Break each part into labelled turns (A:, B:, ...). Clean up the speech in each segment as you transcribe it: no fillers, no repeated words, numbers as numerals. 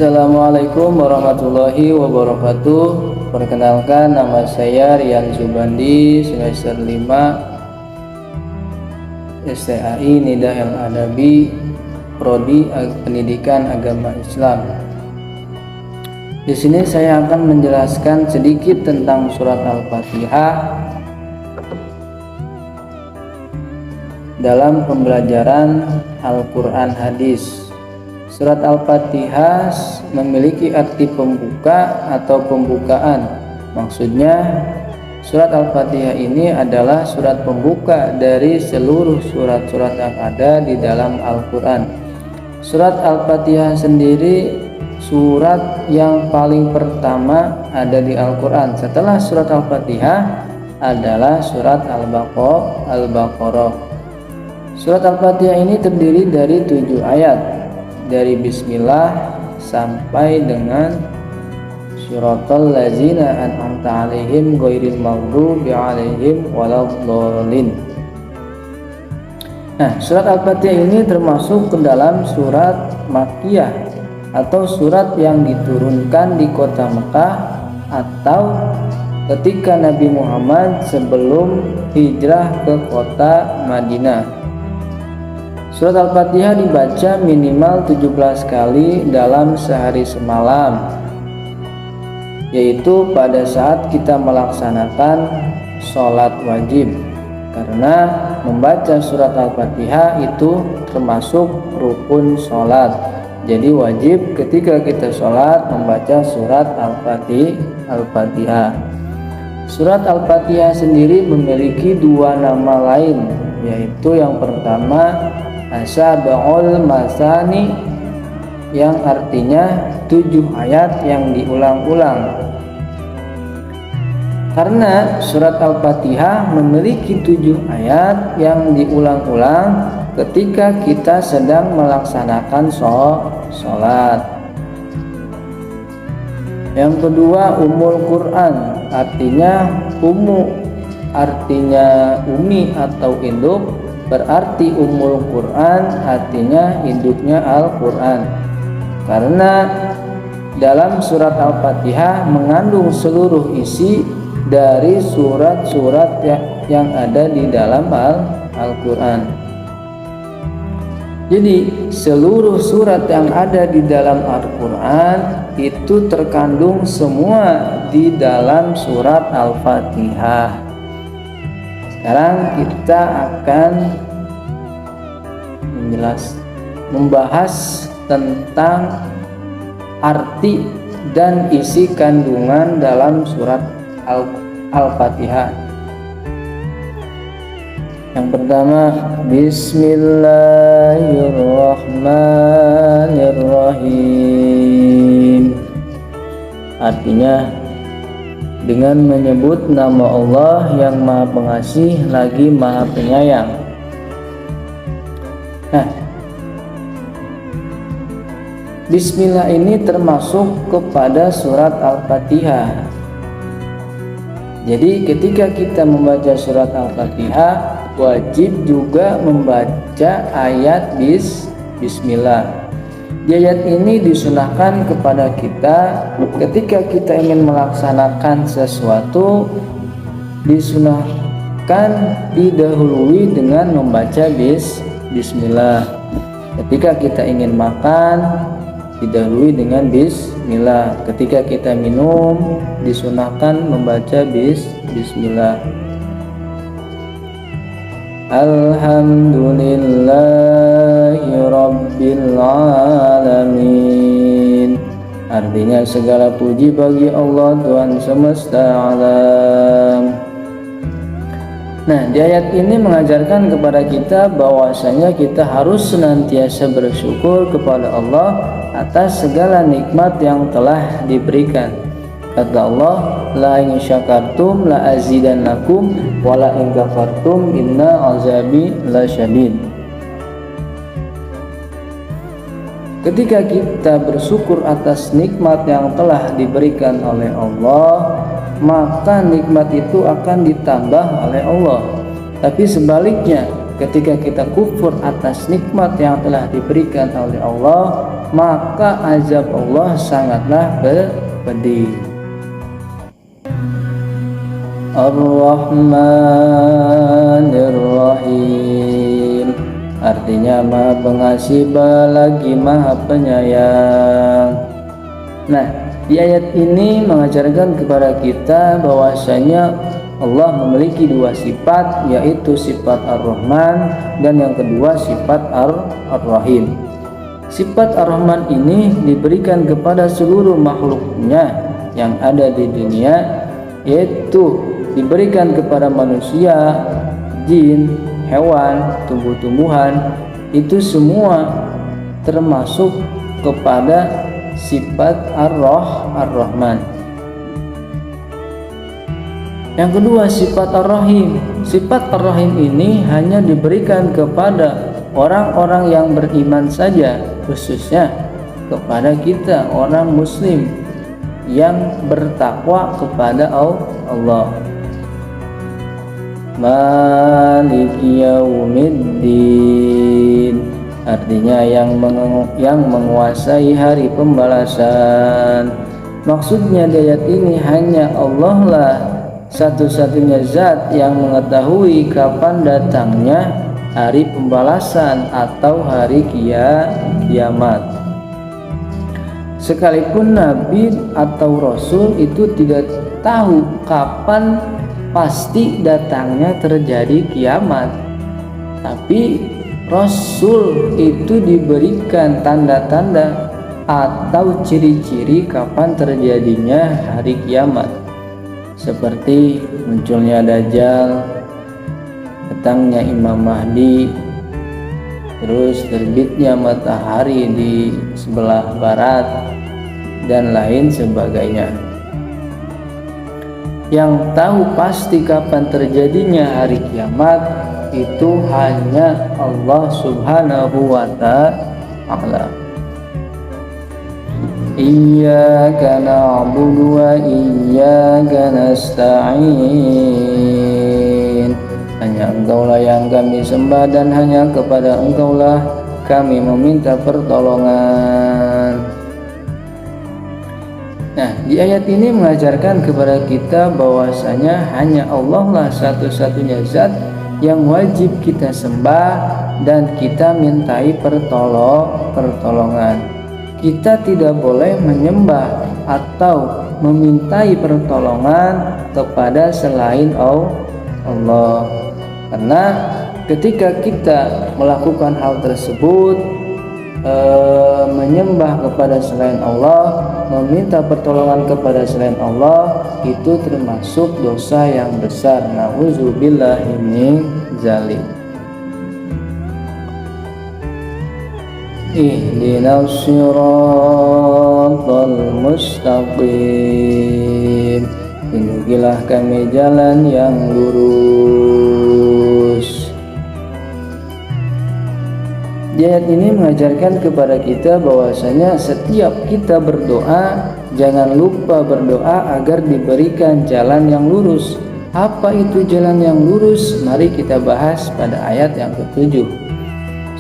A: Assalamualaikum warahmatullahi wabarakatuh. Perkenalkan, nama saya Rian Subandi, semester 5 STAI Nidah El Adabi, Prodi Pendidikan Agama Islam. Di sini saya akan menjelaskan sedikit tentang surat Al-Fatihah dalam pembelajaran Al-Quran Hadis. Surat Al-Fatihah memiliki arti pembuka atau pembukaan. Maksudnya, surat Al-Fatihah ini adalah surat pembuka dari seluruh surat-surat yang ada di dalam Al-Quran. Surat Al-Fatihah sendiri surat yang paling pertama ada di Al-Quran. Setelah surat Al-Fatihah adalah surat Al-Baqarah. Surat Al-Fatihah ini terdiri dari 7 ayat, dari bismillah sampai dengan siratal ladzina an'amta 'alaihim ghairil maghdubi 'alaihim waladdallin. Nah, surat Al-Fatihah ini termasuk ke dalam surat Makkiyah atau surat yang diturunkan di kota Mekah atau ketika Nabi Muhammad sebelum hijrah ke kota Madinah. Surat Al-Fatihah dibaca minimal 17 kali dalam sehari semalam, yaitu pada saat kita melaksanakan sholat wajib, karena membaca surat Al-Fatihah itu termasuk rukun sholat. Jadi wajib ketika kita sholat membaca surat Al-Fatihah. Surat Al-Fatihah sendiri memiliki 2 nama lain, yaitu yang pertama As-Sab'ul Masani, yang artinya 7 ayat yang diulang-ulang. Karena surat Al-Fatihah memiliki 7 ayat yang diulang-ulang ketika kita sedang melaksanakan sholat. Yang kedua, Ummul Quran, artinya artinya umi atau induk. Berarti Ummul Quran artinya induknya Al-Quran, karena dalam surat Al-Fatihah mengandung seluruh isi dari surat-surat yang ada di dalam Al-Quran. Jadi seluruh surat yang ada di dalam Al-Quran itu terkandung semua di dalam surat Al-Fatihah. Sekarang kita akan membahas tentang arti dan isi kandungan dalam surat Al-Fatihah. Yang pertama, Bismillahirrahmanirrahim. Artinya, dengan menyebut nama Allah yang Maha Pengasih lagi Maha Penyayang. Nah, Bismillah ini termasuk kepada surat Al-Fatihah. Jadi ketika kita membaca surat Al-Fatihah, wajib juga membaca ayat Bismillah. Di ayat ini disunahkan kepada kita ketika kita ingin melaksanakan sesuatu, disunahkan didahului dengan membaca Bismillah. Ketika kita ingin makan, didahului dengan Bismillah. Ketika kita minum, disunahkan membaca Bismillah. Alhamdulillahi Rabbil Alamin. Artinya segala puji bagi Allah Tuhan semesta alam. Nah, di ayat ini mengajarkan kepada kita bahwasanya kita harus senantiasa bersyukur kepada Allah atas segala nikmat yang telah diberikan. Kata Allah, la in syakartum la azidannakum wa la in kafartum inna azabi lasyadid. Ketika kita bersyukur atas nikmat yang telah diberikan oleh Allah, maka nikmat itu akan ditambah oleh Allah. Tapi sebaliknya, ketika kita kufur atas nikmat yang telah diberikan oleh Allah, maka azab Allah sangatlah pedih. Ar-Rahmanir Rahim, artinya Maha Pengasih lagi Maha Penyayang. Nah, di ayat ini mengajarkan kepada kita bahwasanya Allah memiliki dua sifat, yaitu sifat Ar-Rahman dan yang kedua sifat Ar-Rahim. Sifat Ar-Rahman ini diberikan kepada seluruh makhluknya yang ada di dunia, yaitu diberikan kepada manusia, jin, hewan, tumbuh-tumbuhan, itu semua termasuk kepada sifat Ar-Rahman. Yang kedua sifat Ar-Rahim. Sifat Ar-Rahim ini hanya diberikan kepada orang-orang yang beriman saja, khususnya kepada kita orang muslim yang bertakwa kepada Allah. Maliki Yaumiddin, artinya yang menguasai hari pembalasan. Maksudnya di ayat ini hanya Allah lah satu-satunya zat yang mengetahui kapan datangnya hari pembalasan atau hari kiamat. Sekalipun Nabi atau Rasul itu tidak tahu kapan pasti datangnya terjadi kiamat, tapi Rasul itu diberikan tanda-tanda atau ciri-ciri kapan terjadinya hari kiamat, seperti munculnya Dajjal, datangnya Imam Mahdi, terus terbitnya matahari di sebelah barat, dan lain sebagainya. Yang tahu pasti kapan terjadinya hari kiamat itu hanya Allah Subhanahu wa ta'ala. Iyyaka na'budu wa iyyaka nasta'in, hanya Engkaulah yang kami sembah dan hanya kepada Engkaulah kami meminta pertolongan. Nah, di ayat ini mengajarkan kepada kita bahwasanya hanya Allah lah satu-satunya zat yang wajib kita sembah dan kita mintai pertolongan. Kita tidak boleh menyembah atau memintai pertolongan kepada selain Allah. Karena ketika kita melakukan hal tersebut, menyembah kepada selain Allah, meminta pertolongan kepada selain Allah, itu termasuk dosa yang besar. Nauzubillahi min dzalik. Ihdinas siratal mustaqim, tunjukilah kami jalan yang lurus. Di ayat ini mengajarkan kepada kita bahwasanya setiap kita berdoa, jangan lupa berdoa agar diberikan jalan yang lurus. Apa itu jalan yang lurus? Mari kita bahas pada ayat yang ke-7.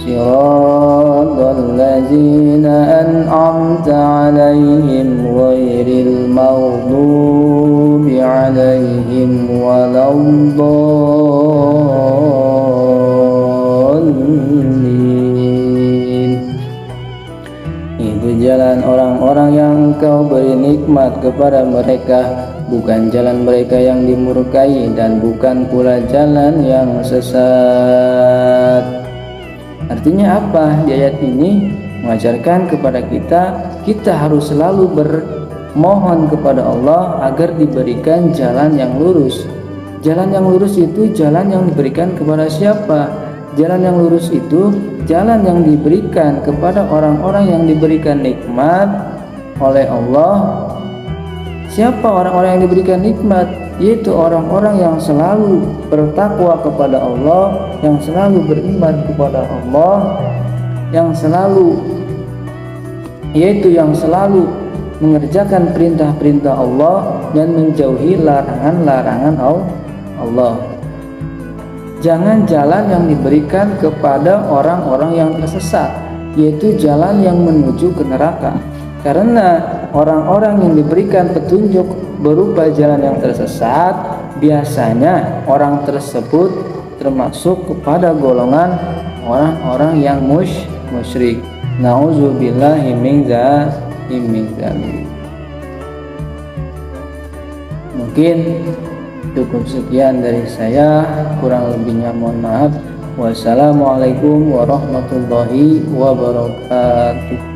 A: Siratal ladzina an'amta 'alaihim ghairil maghdubi 'alaihim waladdallin. Itu jalan orang-orang yang Engkau beri nikmat kepada mereka, bukan jalan mereka yang dimurkai dan bukan pula jalan yang sesat. Artinya apa? Di ayat ini mengajarkan kepada kita harus selalu bermohon kepada Allah agar diberikan jalan yang lurus. Jalan yang lurus itu jalan yang diberikan kepada siapa? Jalan yang lurus itu jalan yang diberikan kepada orang-orang yang diberikan nikmat oleh Allah. Siapa orang-orang yang diberikan nikmat? Yaitu orang-orang yang selalu bertakwa kepada Allah, yang selalu beriman kepada Allah, yang selalu mengerjakan perintah-perintah Allah dan menjauhi larangan-larangan Allah. jangan jalan yang diberikan kepada orang-orang yang tersesat, yaitu jalan yang menuju ke neraka. Karena orang-orang yang diberikan petunjuk berupa jalan yang tersesat, biasanya orang tersebut termasuk kepada golongan orang-orang yang musyrik. Nauzubillahi min dzalik. Mungkin cukup sekian dari saya, kurang lebihnya mohon maaf. Wassalamualaikum warahmatullahi wabarakatuh.